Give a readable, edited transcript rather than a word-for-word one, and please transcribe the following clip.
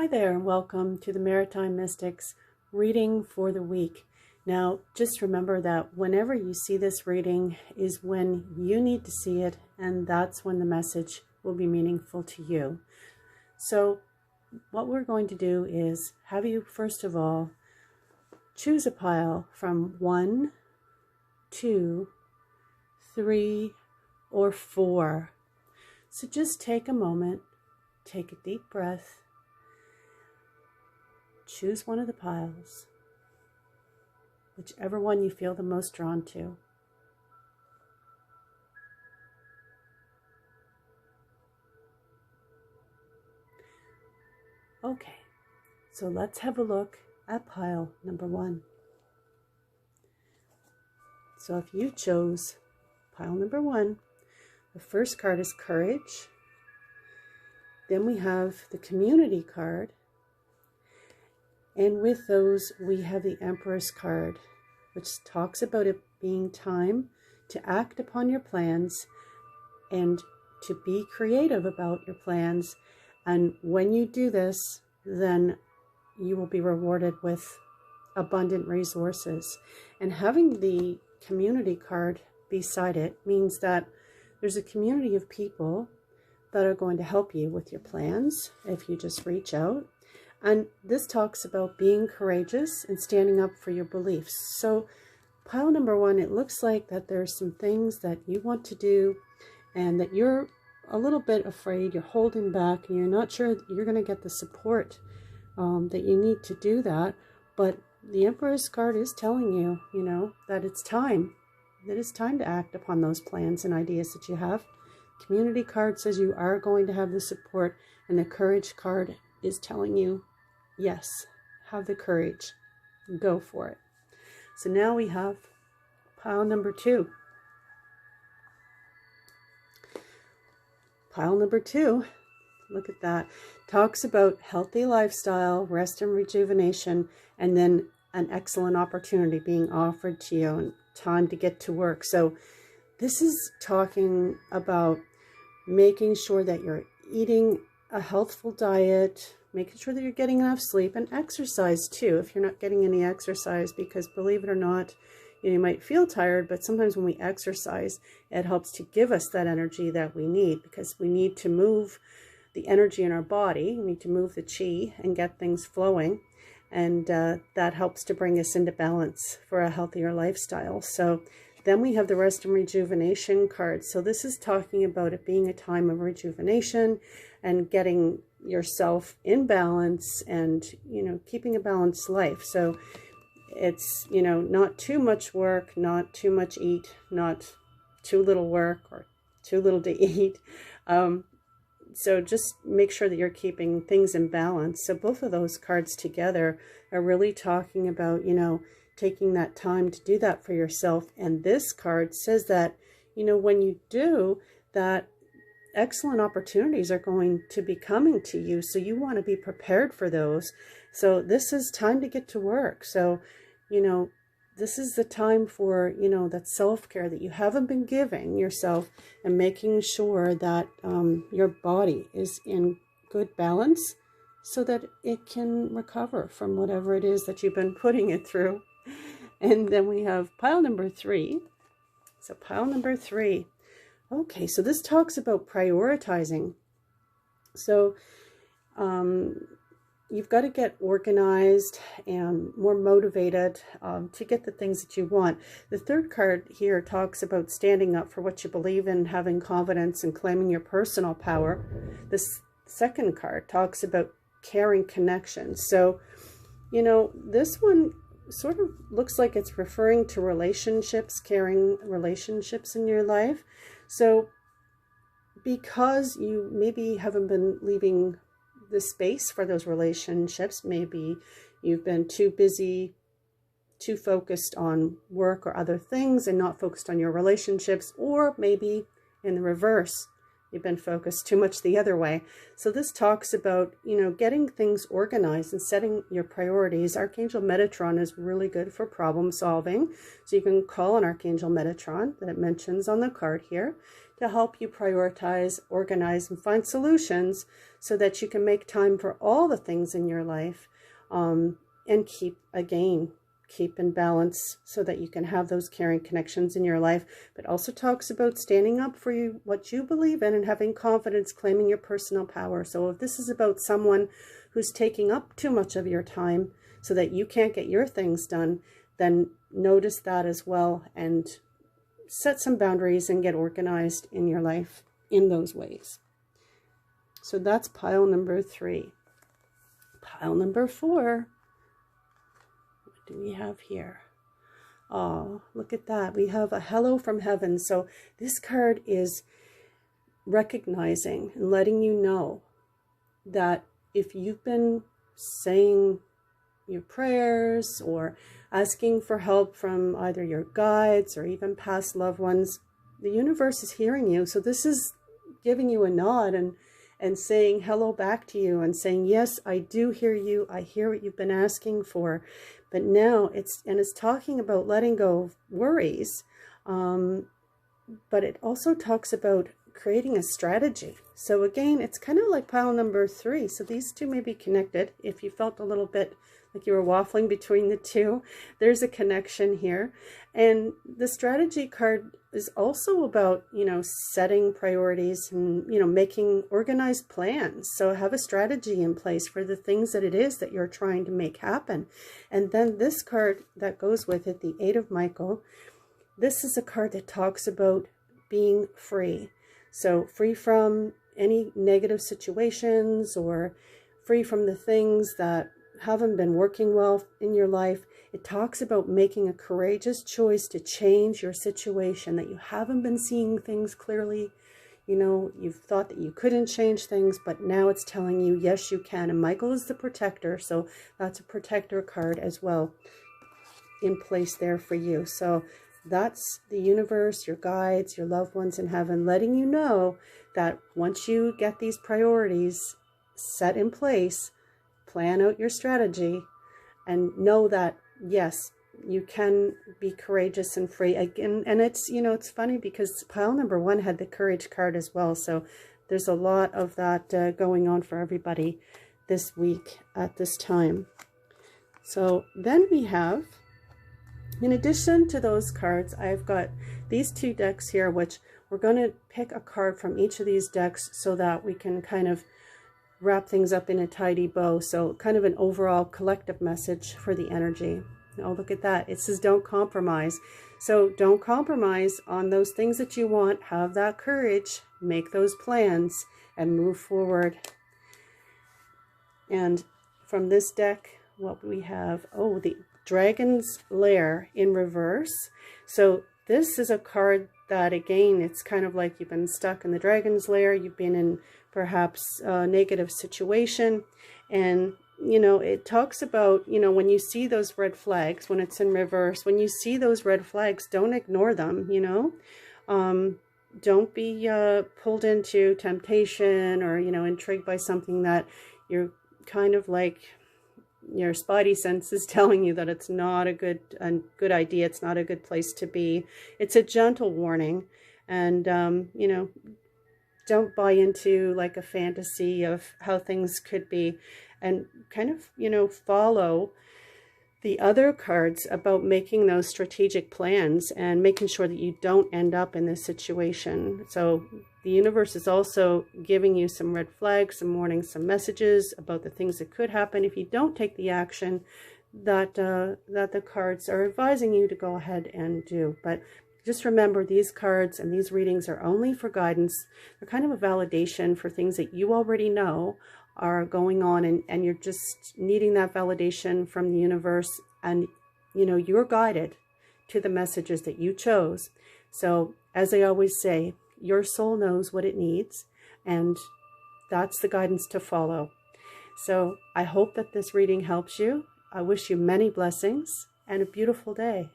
Hi there, and welcome to the Maritime Mystics reading for the week. Now, just remember that whenever you see this reading is when you need to see it, and that's when the message will be meaningful to you. So, what we're going to do is have you, first of all, choose a pile from 1, 2, 3, or 4. So just take a moment, take a deep breath. Choose one of the piles, whichever one you feel the most drawn to. Okay, so let's have a look at pile number 1. So if you chose pile number 1, the first card is Courage. Then we have the Community card. And with those, we have the Empress card, which talks about it being time to act upon your plans and to be creative about your plans. And when you do this, then you will be rewarded with abundant resources. And having the Community card beside it means that there's a community of people that are going to help you with your plans if you just reach out. And this talks about being courageous and standing up for your beliefs. So pile number 1, it looks like that there's some things that you want to do and that you're a little bit afraid, you're holding back, and you're not sure that you're going to get the support that you need to do that. But the Empress card is telling you, that it's time. That it's time to act upon those plans and ideas that you have. Community card says you are going to have the support, and the Courage card is telling you, yes, have the courage, go for it. So now we have pile number 2. Pile number 2, look at that, talks about healthy lifestyle, rest and rejuvenation, and then an excellent opportunity being offered to you and time to get to work. So this is talking about making sure that you're eating a healthful diet, making sure that you're getting enough sleep, and exercise too if you're not getting any exercise, because believe it or not, you might feel tired, but sometimes when we exercise, it helps to give us that energy that we need, because we need to move the energy in our body. We need to move the chi and get things flowing, and that helps to bring us into balance for a healthier lifestyle. So then we have the Rest and Rejuvenation card. So this is talking about it being a time of rejuvenation and getting yourself in balance and, keeping a balanced life. So it's, not too much work, not too much eat, not too little work or too little to eat. So just make sure that you're keeping things in balance. So both of those cards together are really talking about, taking that time to do that for yourself. And this card says that, when you do that, excellent opportunities are going to be coming to you. So you want to be prepared for those. So this is time to get to work. So, this is the time for, that self-care that you haven't been giving yourself, and making sure that your body is in good balance so that it can recover from whatever it is that you've been putting it through. And then we have pile number 3. So pile number 3. Okay, so this talks about prioritizing. So you've got to get organized and more motivated to get the things that you want. The third card here talks about standing up for what you believe in, having confidence, and claiming your personal power. This second card talks about caring connections. So, this one sort of looks like it's referring to relationships, caring relationships in your life. So because you maybe haven't been leaving the space for those relationships, maybe you've been too busy, too focused on work or other things and not focused on your relationships, or maybe in the reverse, you've been focused too much the other way. So this talks about, getting things organized and setting your priorities. Archangel Metatron is really good for problem solving. So you can call on Archangel Metatron that it mentions on the card here to help you prioritize, organize, and find solutions so that you can make time for all the things in your life, and keep in balance so that you can have those caring connections in your life. But also talks about standing up for what you believe in and having confidence, claiming your personal power. So if this is about someone who's taking up too much of your time so that you can't get your things done, then notice that as well and set some boundaries and get organized in your life in those ways. So that's pile number 3. Pile number 4. What do we have here? Oh, look at that. We have a hello from heaven. So this card is recognizing and letting you know that if you've been saying your prayers or asking for help from either your guides or even past loved ones, the universe is hearing you. So this is giving you a nod and saying hello back to you and saying, yes, I do hear you. I hear what you've been asking for. But now it's talking about letting go of worries. But it also talks about creating a strategy. So again, it's kind of like pile number 3. So these two may be connected. If you felt a little bit like you were waffling between the two, there's a connection here. And the strategy card is also about, setting priorities and, making organized plans. So have a strategy in place for the things that it is that you're trying to make happen. And then this card that goes with it, the 8 of Michael, this is a card that talks about being free. So free from any negative situations or free from the things that haven't been working well in your life. It talks about making a courageous choice to change your situation, that you haven't been seeing things clearly. You've thought that you couldn't change things, but now it's telling you, yes, you can. And Michael is the protector, so that's a protector card as well in place there for you. So that's the universe, your guides, your loved ones in heaven, letting you know that once you get these priorities set in place, plan out your strategy, and know that, yes, you can be courageous and free. Again, and it's, it's funny because pile number 1 had the courage card as well. So there's a lot of that going on for everybody this week at this time. So then we have, in addition to those cards, I've got these 2 decks here, which we're going to pick a card from each of these decks so that we can kind of wrap things up in a tidy bow. So kind of an overall collective message for the energy. Oh, look at that. It says don't compromise. So don't compromise on those things that you want. Have that courage, make those plans, and move forward. And from this deck, what we have, the Dragon's Lair in reverse. So this is a card that, again, it's kind of like you've been stuck in the Dragon's Lair. You've been in perhaps a negative situation. And, it talks about, when you see those red flags, when it's in reverse, when you see those red flags, don't ignore them, don't be pulled into temptation or, intrigued by something that you're kind of like, your spidey sense is telling you that it's not a good idea. It's not a good place to be. It's a gentle warning. And, don't buy into like a fantasy of how things could be, and kind of, follow the other cards about making those strategic plans and making sure that you don't end up in this situation. So the universe is also giving you some red flags, some warnings, some messages about the things that could happen if you don't take the action that the cards are advising you to go ahead and do. But just remember, these cards and these readings are only for guidance. They're kind of a validation for things that you already know are going on, and you're just needing that validation from the universe, and you're guided to the messages that you chose. So as I always say, your soul knows what it needs, and that's the guidance to follow. So I hope that this reading helps you. I wish you many blessings and a beautiful day.